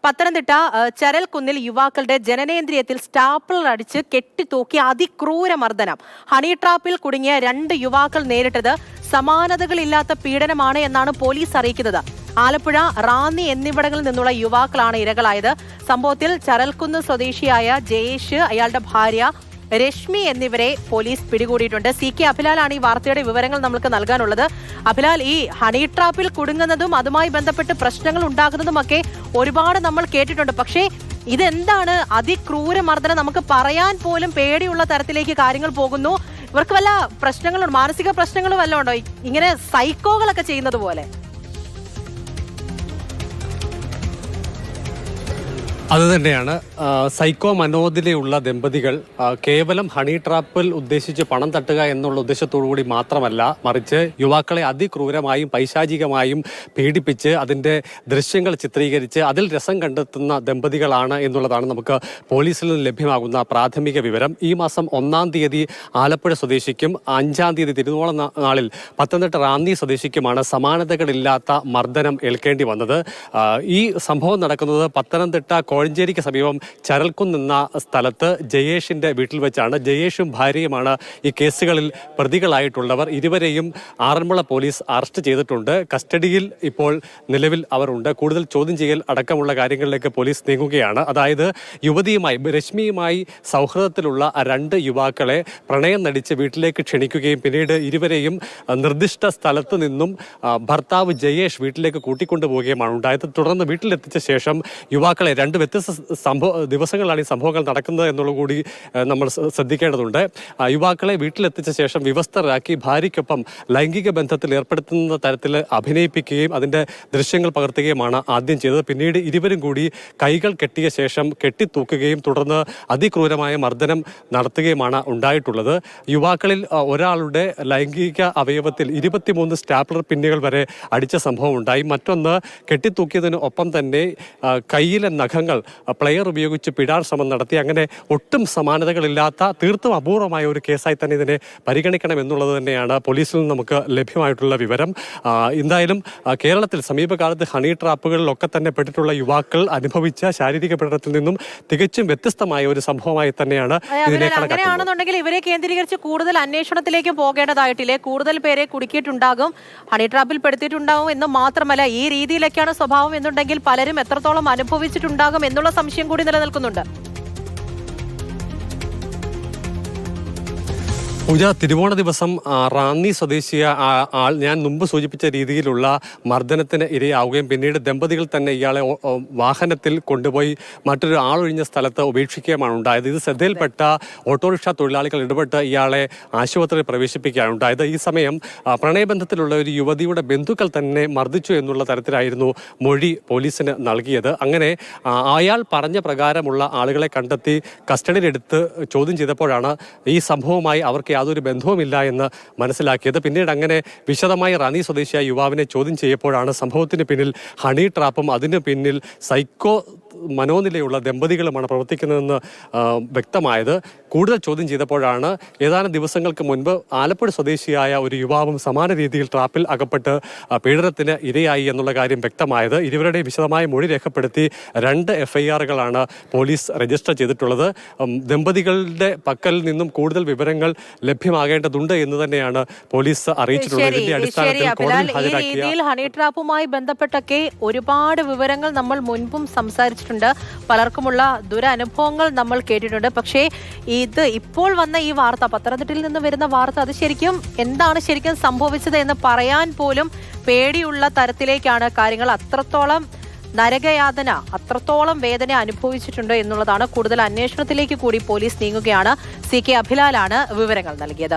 പത്തനംതിട്ട ചരൽക്കുന്നിൽ യുവാക്കളുടെ ജനനേന്ദ്രിയത്തിൽ സ്റ്റാപ്ലർ അടിച്ച് കെട്ടിത്തൂക്കി അതിക്രൂര മർദ്ദനം. ഹണി ട്രാപ്പിൽ കുടുങ്ങിയ 2 യുവാക്കൾ നേരിട്ടത് സമാനതകളില്ലാത്ത പീഡനമാണ് എന്നാണ് പോലീസ് അറിയിക്കുന്നത്. ആലപ്പുഴ, റാന്നി എന്നിവിടങ്ങളിൽ നിന്നുള്ള യുവാക്കളാണ് ഇരകളായത്. സംഭവത്തിൽ ചരൽക്കുന്ന് സ്വദേശിയായ ജയേഷ്, അയാളുടെ ഭാര്യ രശ്മി എന്നിവരെ പോലീസ് പിടികൂടിയിട്ടുണ്ട്. CK അഭിലാലാണ് ഈ വാർത്തയുടെ വിവരങ്ങൾ നമുക്ക് നൽകാനുള്ളത്. അഭിലാൽ, ഈ ഹണി ട്രാപ്പിൽ കുടുങ്ങുന്നതും അതുമായി ബന്ധപ്പെട്ട് പ്രശ്നങ്ങൾ ഉണ്ടാകുന്നതുമൊക്കെ ഒരുപാട് നമ്മൾ കേട്ടിട്ടുണ്ട്. പക്ഷേ ഇതെന്താണ് അതിക്രൂര മർദ്ദനം? നമുക്ക് പറയാൻ പോലും പേടിയുള്ള തരത്തിലേക്ക് കാര്യങ്ങൾ പോകുന്നു. ഇവർക്ക് വല്ല പ്രശ്നങ്ങളും, മാനസിക പ്രശ്നങ്ങളും വല്ല ഉണ്ടോ ഇങ്ങനെ സൈക്കോകളൊക്കെ ചെയ്യുന്നത് പോലെ? അതുതന്നെയാണ്. സൈക്കോ മനോദിലുള്ള ദമ്പതികൾ കേവലം ഹണി ട്രാപ്പിൽ ഉദ്ദേശിച്ച് പണം തട്ടുക എന്നുള്ള ഉദ്ദേശത്തോടു കൂടി മാത്രമല്ല, മറിച്ച് യുവാക്കളെ അതിക്രൂരമായും പൈശാചികമായും പീഡിപ്പിച്ച് അതിൻ്റെ ദൃശ്യങ്ങൾ ചിത്രീകരിച്ച് അതിൽ രസം കണ്ടെത്തുന്ന ദമ്പതികളാണ് എന്നുള്ളതാണ് നമുക്ക് പോലീസിൽ നിന്ന് ലഭ്യമാകുന്ന പ്രാഥമിക വിവരം. ഈ മാസം 1-ാം തീയതി ആലപ്പുഴ സ്വദേശിക്കും 5-ാം തീയതി തിരുവോണ നാളിൽ പത്തനംതിട്ട റാന്നി സ്വദേശിക്കുമാണ് സമാനതകളില്ലാത്ത മർദ്ദനം ഏൽക്കേണ്ടി വന്നത്. ഈ സംഭവം നടക്കുന്നത് പത്തനംതിട്ട കോഴഞ്ചേരിക്ക് സമീപം ചരൽക്കുന്ന് എന്ന സ്ഥലത്ത് ജയേഷിന്റെ വീട്ടിൽ വെച്ചാണ്. ജയേഷും ഭാര്യയുമാണ് ഈ കേസുകളിൽ പ്രതികളായിട്ടുള്ളവർ. ഇരുവരെയും ആറന്മുള പോലീസ് അറസ്റ്റ് ചെയ്തിട്ടുണ്ട്. കസ്റ്റഡിയിൽ ഇപ്പോൾ നിലവിൽ അവർ ഉണ്ട്. കൂടുതൽ ചോദ്യം ചെയ്യൽ അടക്കമുള്ള കാര്യങ്ങളിലേക്ക് പോലീസ് നീങ്ങുകയാണ്. അതായത് യുവതിയുമായി, രശ്മിയുമായി സൗഹൃദത്തിലുള്ള 2 യുവാക്കളെ പ്രണയം നടിച്ച് വീട്ടിലേക്ക് ക്ഷണിക്കുകയും പിന്നീട് ഇരുവരെയും നിർദ്ദിഷ്ട സ്ഥലത്ത് നിന്നും ഭർത്താവ് ജയേഷ് വീട്ടിലേക്ക് കൂട്ടിക്കൊണ്ടുപോവുകയുമാണ് ഉണ്ടായത്. തുടർന്ന് വീട്ടിലെത്തിച്ച ശേഷം യുവാക്കളെ 2 വ്യത്യസ്ത ദിവസങ്ങളിലാണ് ഈ സംഭവങ്ങൾ നടക്കുന്നത് എന്നുള്ളത് കൂടി നമ്മൾ ശ്രദ്ധിക്കേണ്ടതുണ്ട്. യുവാക്കളെ വീട്ടിലെത്തിച്ച ശേഷം വിവസ്തരാക്കി ഭാര്യയ്ക്കൊപ്പം ലൈംഗിക ബന്ധത്തിൽ ഏർപ്പെടുത്തുന്ന തരത്തിൽ അഭിനയിപ്പിക്കുകയും അതിൻ്റെ ദൃശ്യങ്ങൾ പകർത്തുകയുമാണ് ആദ്യം ചെയ്തത്. പിന്നീട് ഇരുവരും കൂടി കൈകൾ കെട്ടിയ ശേഷം കെട്ടിത്തൂക്കുകയും തുടർന്ന് അതിക്രൂരമായ മർദ്ദനം നടത്തുകയുമാണ് ഉണ്ടായിട്ടുള്ളത്. യുവാക്കളിൽ ഒരാളുടെ ലൈംഗിക അവയവത്തിൽ 23 സ്റ്റാപ്ലർ പിന്നുകൾ വരെ അടിച്ച സംഭവം ഉണ്ടായി. മറ്റൊന്ന്, കെട്ടിത്തൂക്കിയതിന് ഒപ്പം തന്നെ കയ്യിലെ നഖങ്ങൾ പ്ലെയർ ഉപയോഗിച്ച് പിടാൻ ശ്രമം നടത്തി. അങ്ങനെ ഒട്ടും സമാനതകളില്ലാത്ത തീർത്തും അപൂർവമായ ഒരു കേസായി തന്നെ ഇതിനെ പരിഗണിക്കണം എന്നുള്ളത് തന്നെയാണ് പോലീസിൽ നിന്ന് നമുക്ക് ലഭ്യമായിട്ടുള്ള വിവരം. എന്തായാലും കേരളത്തിൽ സമീപകാലത്ത് ഹണി ട്രാപ്പുകളിലൊക്കെ തന്നെ പെട്ടിട്ടുള്ള യുവാക്കൾ അനുഭവിച്ച ശാരീരിക പീഡനത്തിൽ നിന്നും തികച്ചും വ്യത്യസ്തമായ ഒരു സംഭവമായി തന്നെയാണ് ഇതിനെ കണക്കാക്കുന്നത്. ഇവരെ കേന്ദ്രീകരിച്ച് കൂടുതൽ അന്വേഷണത്തിലേക്ക് പോകേണ്ടതായിട്ടില്ലേ? കൂടുതൽ പേരെ കുടുക്കിയിട്ടുണ്ടാകും, ഹണി ട്രാപ്പിൽ പെടുത്തിയിട്ടുണ്ടാകും എന്ന് മാത്രമല്ല, ഈ രീതിയിലൊക്കെയാണ് സ്വഭാവം എന്നുണ്ടെങ്കിൽ പലരും എത്രത്തോളം അനുഭവിച്ചിട്ടുണ്ടാകും എന്നുള്ള സംശയം കൂടി നിലനിൽക്കുന്നുണ്ട്. പൂജ, തിരുവോണ ദിവസം റാന്നി സ്വദേശിയ ആൾ ഞാൻ മുമ്പ് സൂചിപ്പിച്ച രീതിയിലുള്ള മർദ്ദനത്തിന് ഇരയാവുകയും പിന്നീട് ദമ്പതികൾ തന്നെ ഇയാളെ വാഹനത്തിൽ കൊണ്ടുപോയി മറ്റൊരു ആളൊഴിഞ്ഞ സ്ഥലത്ത് ഉപേക്ഷിക്കുകയുമാണ് ഉണ്ടായത്. ഇത് ശ്രദ്ധയിൽപ്പെട്ട ഓട്ടോറിക്ഷ തൊഴിലാളികൾ ഇടപെട്ട് ഇയാളെ ആശുപത്രിയിൽ പ്രവേശിപ്പിക്കുകയാണ് ഉണ്ടായത്. ഈ സമയം പ്രണയബന്ധത്തിലുള്ള ഒരു യുവതിയുടെ ബന്ധുക്കൾ തന്നെ മർദ്ദിച്ചു എന്നുള്ള തരത്തിലായിരുന്നു മൊഴി പോലീസിന് നൽകിയത്. അങ്ങനെ അയാൾ പറഞ്ഞ പ്രകാരമുള്ള ആളുകളെ കണ്ടെത്തി കസ്റ്റഡിയിലെടുത്ത് ചോദ്യം ചെയ്തപ്പോഴാണ് ഈ സംഭവവുമായി അവർക്ക് യാതൊരു ബന്ധവുമില്ല എന്ന് മനസ്സിലാക്കിയത്. പിന്നീട് അങ്ങനെ വിശദമായി റാന്നി സ്വദേശിയായ യുവാവിനെ ചോദ്യം ചെയ്യപ്പോഴാണ് സംഭവത്തിന് പിന്നിൽ ഹണി ട്രാപ്പും അതിന് പിന്നിൽ സൈക്കോ മനോനിലയുള്ള ദമ്പതികളുമാണ് പ്രവർത്തിക്കുന്നതെന്ന് വ്യക്തമായത്. കൂടുതൽ ചോദ്യം ചെയ്തപ്പോഴാണ് ഏതാനും ദിവസങ്ങൾക്ക് മുൻപ് ആലപ്പുഴ സ്വദേശിയായ ഒരു യുവാവും സമാന രീതിയിൽ ട്രാപ്പിൽ അകപ്പെട്ട് പീഡനത്തിന് ഇരയായി എന്നുള്ള കാര്യം വ്യക്തമായത്. ഇരുവരുടെ വിശദമായ മൊഴി രേഖപ്പെടുത്തി 2 FIR-കളാണ് പോലീസ് രജിസ്റ്റർ ചെയ്തിട്ടുള്ളത്. ദമ്പതികളുടെ പക്കൽ നിന്നും കൂടുതൽ വിവരങ്ങൾ ലഭ്യമാകേണ്ടതുണ്ട് എന്ന് തന്നെയാണ് പോലീസ് അറിയിച്ചിട്ടുള്ളത്. ഇതിന്റെ അടിസ്ഥാനത്തിൽ ഹണി ട്രാപ്പുമായി ബന്ധപ്പെട്ടൊക്കെ ഒരുപാട് വിവരങ്ങൾ നമ്മൾ മുൻപും സംസാരിച്ചിട്ടുണ്ട്. പലർക്കുമുള്ള ദുരനുഭവങ്ങൾ നമ്മൾ കേട്ടിട്ടുണ്ട്. പക്ഷേ ഇത് ഇപ്പോൾ വന്ന ഈ വാർത്ത, പത്തനംതിട്ടയിൽ നിന്ന് വരുന്ന വാർത്ത, അത് എന്താണ് ശരിക്കും സംഭവിച്ചത് എന്ന് പറയാൻ പോലും പേടിയുള്ള തരത്തിലേക്കാണ് കാര്യങ്ങൾ. അത്രത്തോളം നരകയാതന, അത്രത്തോളം വേദന അനുഭവിച്ചിട്ടുണ്ട് എന്നുള്ളതാണ്. കൂടുതൽ അന്വേഷണത്തിലേക്ക് കൂടി പോലീസ് നീങ്ങുകയാണ്. CK അഭിലാലാണ് വിവരങ്ങൾ നൽകിയത്.